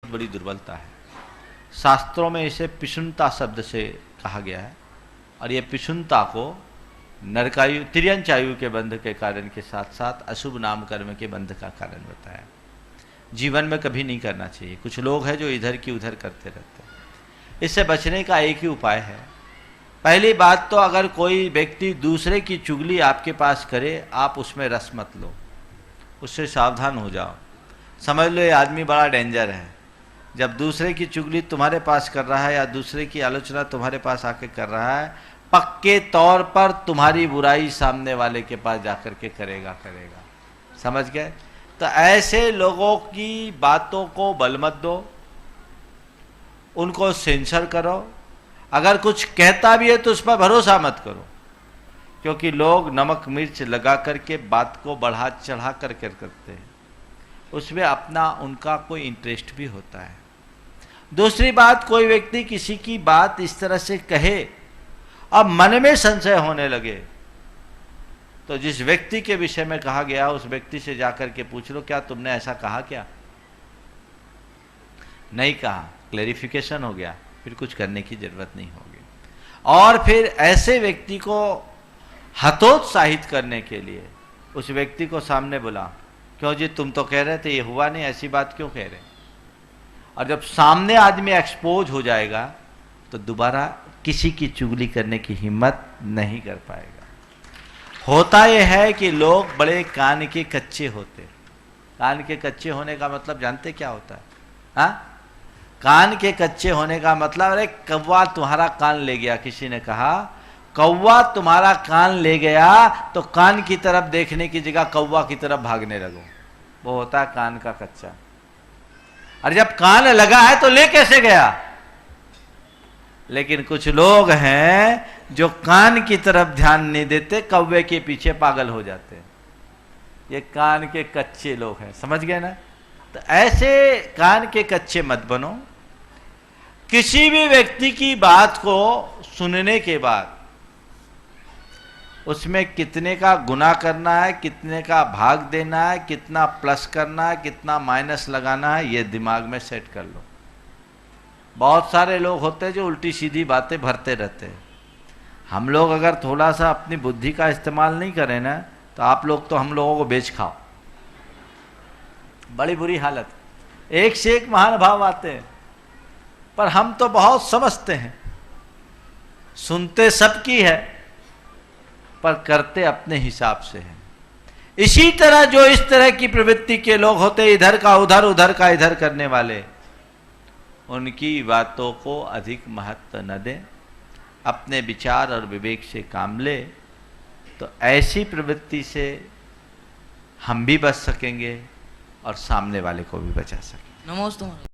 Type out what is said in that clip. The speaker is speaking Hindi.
बड़ी दुर्बलता है। शास्त्रों में इसे पिशुनता शब्द से कहा गया है और ये पिशुनता को नरकायु तिर्यंचायु के बंध के कारण के साथ साथ अशुभ नाम कर्म के बंध का कारण बताया। जीवन में कभी नहीं करना चाहिए। कुछ लोग हैं जो इधर की उधर करते रहते हैं। इससे बचने का एक ही उपाय है। पहली बात तो अगर कोई व्यक्ति दूसरे की चुगली आपके पास करे, आप उसमें रस मत लो, उससे सावधान हो जाओ। समझ लो ये आदमी बड़ा डेंजर है। जब दूसरे की चुगली तुम्हारे पास कर रहा है या दूसरे की आलोचना तुम्हारे पास आके कर रहा है, पक्के तौर पर तुम्हारी बुराई सामने वाले के पास जाकर के करेगा। समझ गए? तो ऐसे लोगों की बातों को बल मत दो, उनको सेंसर करो। अगर कुछ कहता भी है तो उस पर भरोसा मत करो, क्योंकि लोग नमक मिर्च लगा करके बात को बढ़ा चढ़ा कर करते हैं, उसमें अपना उनका कोई इंटरेस्ट भी होता है। दूसरी बात, कोई व्यक्ति किसी की बात इस तरह से कहे अब मन में संशय होने लगे, तो जिस व्यक्ति के विषय में कहा गया उस व्यक्ति से जाकर के पूछ लो, क्या तुमने ऐसा कहा? क्या नहीं कहा, क्लैरिफिकेशन हो गया, फिर कुछ करने की जरूरत नहीं होगी। और फिर ऐसे व्यक्ति को हतोत्साहित करने के लिए उस व्यक्ति को सामने बुला, क्यों जी तुम तो कह रहे थे ये हुआ नहीं, ऐसी बात क्यों कह रहे? और जब सामने आदमी एक्सपोज हो जाएगा तो दोबारा किसी की चुगली करने की हिम्मत नहीं कर पाएगा। होता यह है कि लोग बड़े कान के कच्चे होते। कान के कच्चे होने का मतलब जानते क्या होता है? हाँ, कान के कच्चे होने का मतलब, अरे कौवा तुम्हारा कान ले गया, किसी ने कहा कौवा तुम्हारा कान ले गया तो कान की तरफ देखने की जगह कौवा की तरफ भागने लगो। वो होता है कान का कच्चा। और जब कान लगा है तो ले कैसे गया? लेकिन कुछ लोग हैं जो कान की तरफ ध्यान नहीं देते, कौवे के पीछे पागल हो जाते हैं। ये कान के कच्चे लोग हैं, समझ गए ना? तो ऐसे कान के कच्चे मत बनो। किसी भी व्यक्ति की बात को सुनने के बाद उसमें कितने का गुना करना है, कितने का भाग देना है, कितना प्लस करना है, कितना माइनस लगाना है, ये दिमाग में सेट कर लो। बहुत सारे लोग होते हैं जो उल्टी सीधी बातें भरते रहते हैं। हम लोग अगर थोड़ा सा अपनी बुद्धि का इस्तेमाल नहीं करें ना, तो आप लोग तो हम लोगों को बेच खाओ। बड़ी बुरी हालत। एक से एक महान भाव आते हैं, पर हम तो बहुत समझते हैं। सुनते सबकी है पर करते अपने हिसाब से हैं। इसी तरह जो इस तरह की प्रवृत्ति के लोग होते, इधर का उधर उधर का इधर करने वाले, उनकी बातों को अधिक महत्व न दें, अपने विचार और विवेक से काम ले, तो ऐसी प्रवृत्ति से हम भी बच सकेंगे और सामने वाले को भी बचा सकेंगे। नमस्ते।